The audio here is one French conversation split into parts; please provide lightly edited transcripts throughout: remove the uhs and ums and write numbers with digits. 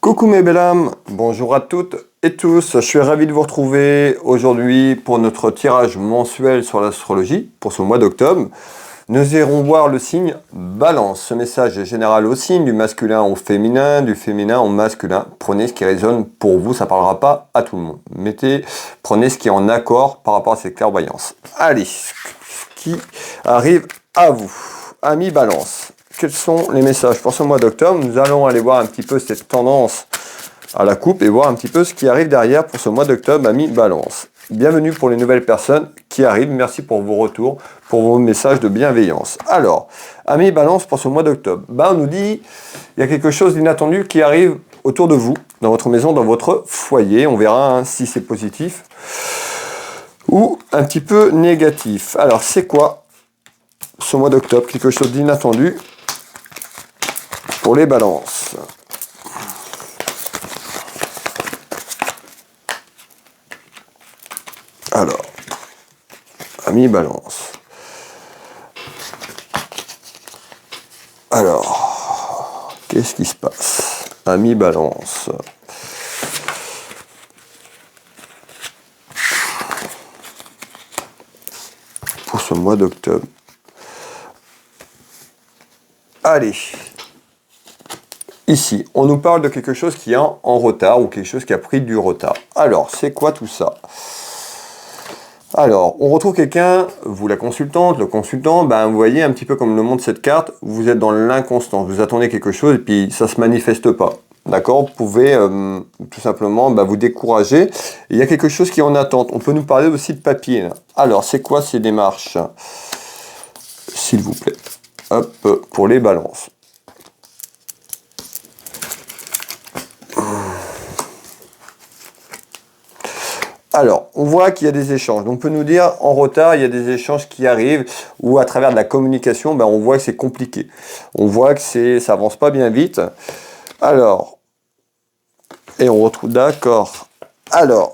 Coucou mes belles âmes, bonjour à toutes et tous, je suis ravi de vous retrouver aujourd'hui pour notre tirage mensuel sur l'astrologie pour ce mois d'octobre. Nous irons voir le signe Balance. Ce message est général au signe, du masculin au féminin, du féminin au masculin. Prenez ce qui résonne pour vous, ça ne parlera pas à tout le monde. Prenez ce qui est en accord par rapport à cette clairvoyance. Allez, ce qui arrive à vous, amis Balance. Quels sont les messages pour ce mois d'octobre? Nous allons aller voir un petit peu cette tendance à la coupe et voir un petit peu ce qui arrive derrière pour ce mois d'octobre, amis Balance. Bienvenue pour les nouvelles personnes qui arrivent. Merci pour vos retours, pour vos messages de bienveillance. Alors, amis Balance, pour ce mois d'octobre, on nous dit il y a quelque chose d'inattendu qui arrive autour de vous, dans votre maison, dans votre foyer. On verra si c'est positif ou un petit peu négatif. Alors, c'est quoi ce mois d'octobre? Quelque chose d'inattendu pour les balances. Alors, amis balance. Alors, qu'est-ce qui se passe? Amis balance. Pour ce mois d'octobre. Allez. Ici, on nous parle de quelque chose qui est en retard ou quelque chose qui a pris du retard. Alors, c'est quoi tout ça? Alors, on retrouve quelqu'un, vous la consultante, le consultant, vous voyez un petit peu comme le montre cette carte, vous êtes dans l'inconstance, vous attendez quelque chose et puis ça ne se manifeste pas. D'accord? Vous pouvez tout simplement vous décourager. Il y a quelque chose qui est en attente. On peut nous parler aussi de papier. Là. Alors, c'est quoi ces démarches? S'il vous plaît. Hop, pour les balances. Alors, on voit qu'il y a des échanges. Donc, on peut nous dire, en retard, il y a des échanges qui arrivent, ou à travers de la communication, on voit que c'est compliqué. On voit que ça avance pas bien vite. Alors, et on retrouve, d'accord. Alors,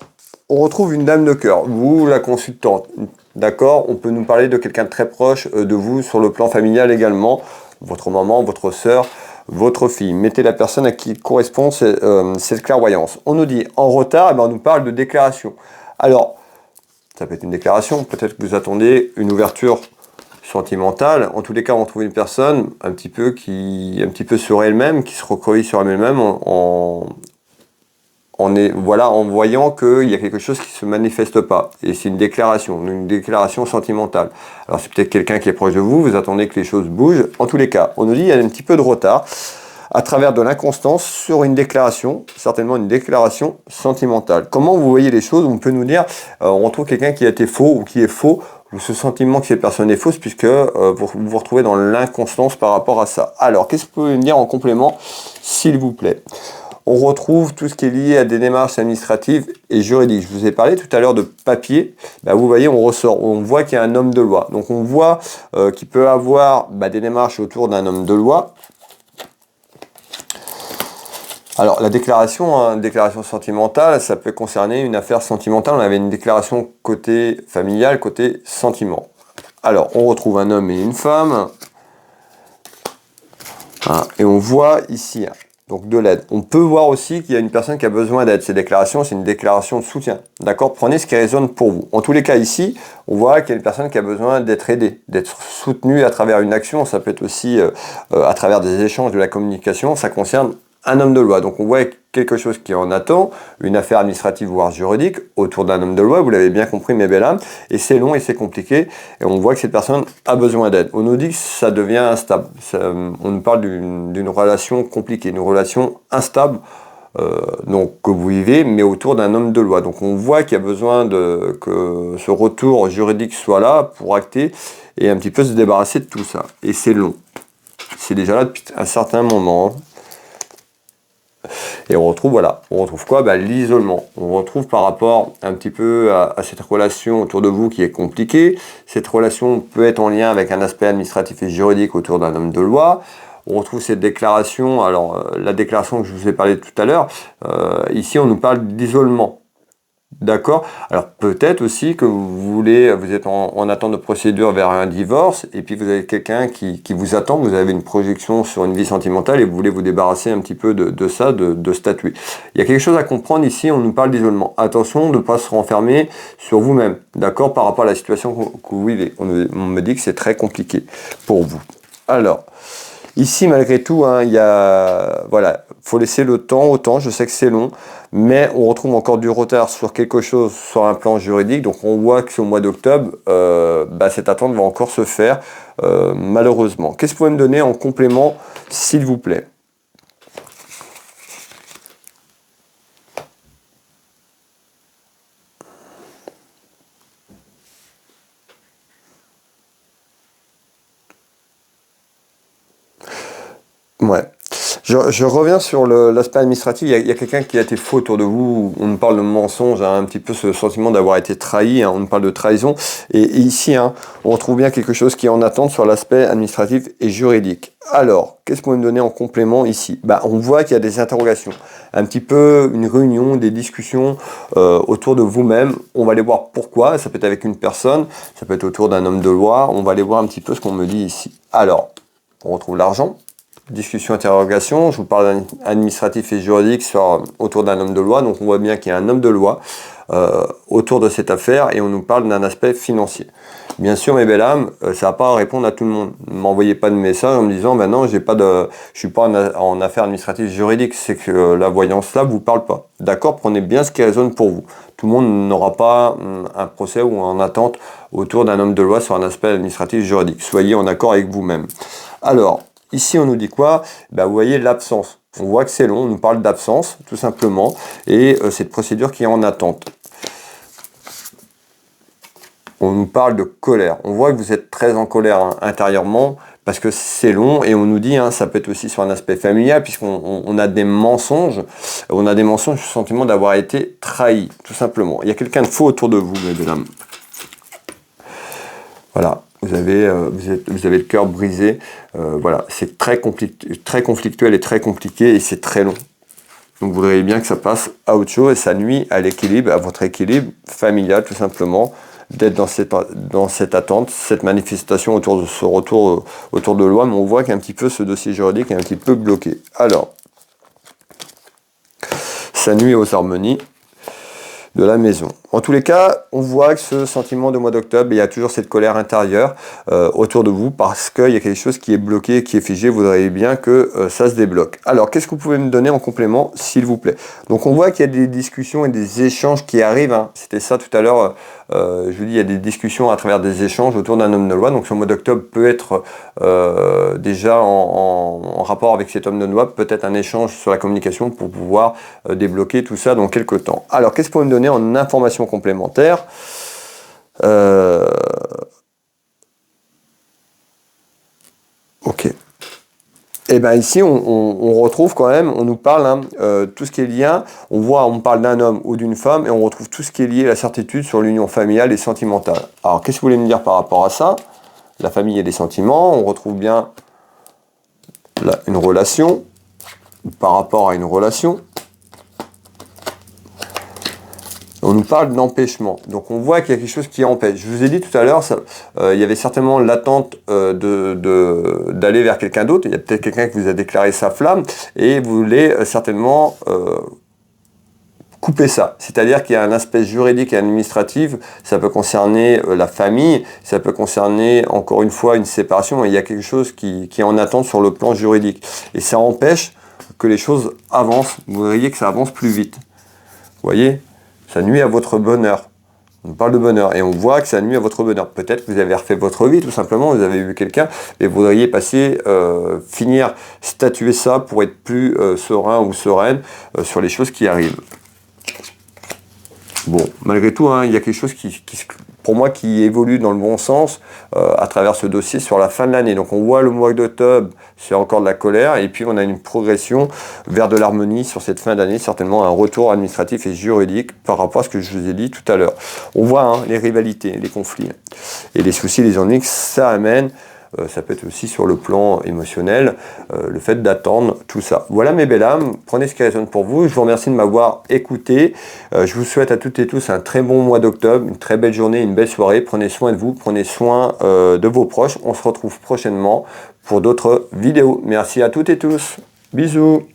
on retrouve une dame de cœur, vous, la consultante. D'accord? On peut nous parler de quelqu'un de très proche de vous, sur le plan familial également. Votre maman, votre sœur, votre fille. Mettez la personne à qui correspond cette clairvoyance. On nous dit en retard, on nous parle de déclaration. Alors, ça peut être une déclaration, peut-être que vous attendez une ouverture sentimentale. En tous les cas, on trouve une personne un petit peu sur elle-même, qui se recueille sur elle-même en voyant qu'il y a quelque chose qui ne se manifeste pas. Et c'est une déclaration sentimentale. Alors c'est peut-être quelqu'un qui est proche de vous, vous attendez que les choses bougent. En tous les cas, on nous dit qu'il y a un petit peu de retard à travers de l'inconstance sur une déclaration, certainement une déclaration sentimentale. Comment vous voyez les choses? On peut nous dire, on retrouve quelqu'un qui a été faux ou qui est faux, ou ce sentiment que cette personne est fausse, puisque vous vous retrouvez dans l'inconstance par rapport à ça. Alors, qu'est-ce que vous pouvez me dire en complément, s'il vous plaît? On retrouve tout ce qui est lié à des démarches administratives et juridiques. Je vous ai parlé tout à l'heure de papier. Vous voyez, on voit qu'il y a un homme de loi. Donc on voit qu'il peut avoir des démarches autour d'un homme de loi. Alors la déclaration, déclaration sentimentale, ça peut concerner une affaire sentimentale. On avait une déclaration côté familial, côté sentiment. Alors on retrouve un homme et une femme. Et on voit ici... Donc de l'aide. On peut voir aussi qu'il y a une personne qui a besoin d'aide. Ces déclarations, c'est une déclaration de soutien. D'accord? Prenez ce qui résonne pour vous. En tous les cas, ici, on voit qu'il y a une personne qui a besoin d'être aidée, d'être soutenue à travers une action. Ça peut être aussi à travers des échanges, de la communication. Ça concerne un homme de loi. Donc on voit quelque chose qui en attend, une affaire administrative voire juridique autour d'un homme de loi. Vous l'avez bien compris, mes belles âmes. Et c'est long et c'est compliqué. Et on voit que cette personne a besoin d'aide. On nous dit que ça devient instable. On nous parle d'une relation compliquée, une relation instable que vous vivez, mais autour d'un homme de loi. Donc on voit qu'il y a besoin que ce retour juridique soit là pour acter et un petit peu se débarrasser de tout ça. Et c'est long. C'est déjà là depuis un certain moment. Et on retrouve quoi? L'isolement. On retrouve par rapport un petit peu à cette relation autour de vous qui est compliquée. Cette relation peut être en lien avec un aspect administratif et juridique autour d'un homme de loi. On retrouve cette déclaration, la déclaration que je vous ai parlé tout à l'heure, ici on nous parle d'isolement. D'accord. Alors peut-être aussi que vous êtes en attente de procédure vers un divorce, et puis vous avez quelqu'un qui vous attend, vous avez une projection sur une vie sentimentale et vous voulez vous débarrasser un petit peu de ça, de statuer. Il y a quelque chose à comprendre ici, on nous parle d'isolement. Attention de ne pas se renfermer sur vous-même, d'accord, par rapport à la situation que vous vivez. On me dit que c'est très compliqué pour vous. Alors, ici, malgré tout, hein, voilà, faut laisser le temps au temps. Je sais que c'est long, mais on retrouve encore du retard sur quelque chose sur un plan juridique. Donc, on voit que au mois d'octobre, cette attente va encore se faire, malheureusement. Qu'est-ce que vous pouvez me donner en complément, s'il vous plaît? Ouais. Je reviens sur l'aspect administratif. Il y a quelqu'un qui a été faux autour de vous. On nous parle de mensonge, hein, un petit peu ce sentiment d'avoir été trahi. Hein, on nous parle de trahison. Et ici, hein, on retrouve bien quelque chose qui est en attente sur l'aspect administratif et juridique. Alors, qu'est-ce qu'on peut me donner en complément ici? On voit qu'il y a des interrogations. Un petit peu une réunion, des discussions autour de vous-même. On va aller voir pourquoi. Ça peut être avec une personne, ça peut être autour d'un homme de loi. On va aller voir un petit peu ce qu'on me dit ici. Alors, on retrouve l'argent. Discussion, interrogation, je vous parle administratif et juridique autour d'un homme de loi, donc on voit bien qu'il y a un homme de loi autour de cette affaire et on nous parle d'un aspect financier. Bien sûr, mes belles âmes, ça ne va pas répondre à tout le monde. Ne m'envoyez pas de message en me disant non, je suis pas en affaires administratives juridiques, c'est que la voyance là ne vous parle pas. D'accord, prenez bien ce qui résonne pour vous. Tout le monde n'aura pas un procès ou en attente autour d'un homme de loi sur un aspect administratif juridique. Soyez en accord avec vous-même. Alors, ici, on nous dit quoi? Vous voyez l'absence. On voit que c'est long, on nous parle d'absence, tout simplement, et cette procédure qui est en attente. On nous parle de colère. On voit que vous êtes très en colère intérieurement, parce que c'est long, et on nous dit, ça peut être aussi sur un aspect familial, puisqu'on a des mensonges. On a des mensonges sur le sentiment d'avoir été trahi, tout simplement. Il y a quelqu'un de faux autour de vous, mes belles âmes. Voilà. Vous avez le cœur brisé. Voilà, c'est très conflictuel et très compliqué et c'est très long. Donc vous voudriez bien que ça passe à autre chose et ça nuit à l'équilibre, à votre équilibre familial tout simplement, d'être dans cette attente, cette manifestation autour de ce retour autour de loi, mais on voit qu'un petit peu ce dossier juridique est un petit peu bloqué. Alors, ça nuit aux harmonies de la maison. En tous les cas, on voit que ce sentiment de mois d'octobre, il y a toujours cette colère intérieure autour de vous parce qu'il y a quelque chose qui est bloqué, qui est figé. Vous voudriez bien que ça se débloque. Alors, qu'est-ce que vous pouvez me donner en complément, s'il vous plaît? Donc, on voit qu'il y a des discussions et des échanges qui arrivent. Hein. C'était ça tout à l'heure. Je vous dis, il y a des discussions à travers des échanges autour d'un homme de loi. Donc, ce mois d'octobre peut être déjà en rapport avec cet homme de loi, peut-être un échange sur la communication pour pouvoir débloquer tout ça dans quelques temps. Alors, qu'est-ce que vous pouvez me donner en information complémentaire? Ok. Et bien ici, on retrouve quand même, on nous parle tout ce qui est lien, on parle d'un homme ou d'une femme et on retrouve tout ce qui est lié à la certitude sur l'union familiale et sentimentale. Alors, qu'est-ce que vous voulez me dire par rapport à ça? La famille et les sentiments, on retrouve bien là, une relation, par rapport à une relation. On nous parle d'empêchement. Donc on voit qu'il y a quelque chose qui empêche. Je vous ai dit tout à l'heure, il y avait certainement l'attente d'aller vers quelqu'un d'autre. Il y a peut-être quelqu'un qui vous a déclaré sa flamme et vous voulez certainement couper ça. C'est-à-dire qu'il y a un aspect juridique et administratif. Ça peut concerner la famille, ça peut concerner encore une fois une séparation. Et il y a quelque chose qui est en attente sur le plan juridique. Et ça empêche que les choses avancent. Vous voyez que ça avance plus vite. Vous voyez ? Ça nuit à votre bonheur. On parle de bonheur et on voit que ça nuit à votre bonheur. Peut-être que vous avez refait votre vie tout simplement, vous avez vu quelqu'un et vous voudriez finir, statuer ça pour être plus serein ou sereine sur les choses qui arrivent. Bon, malgré tout, il y a quelque chose pour moi qui évolue dans le bon sens à travers ce dossier sur la fin de l'année. Donc on voit le mois d'octobre, c'est encore de la colère, et puis on a une progression vers de l'harmonie sur cette fin d'année, certainement un retour administratif et juridique par rapport à ce que je vous ai dit tout à l'heure. On voit les rivalités, les conflits et les soucis, les ennuis que ça amène ça peut être aussi sur le plan émotionnel, le fait d'attendre tout ça. Voilà mes belles âmes, prenez ce qui résonne pour vous. Je vous remercie de m'avoir écouté. Je vous souhaite à toutes et tous un très bon mois d'octobre, une très belle journée, une belle soirée. Prenez soin de vous, prenez soin de vos proches. On se retrouve prochainement pour d'autres vidéos. Merci à toutes et tous. Bisous.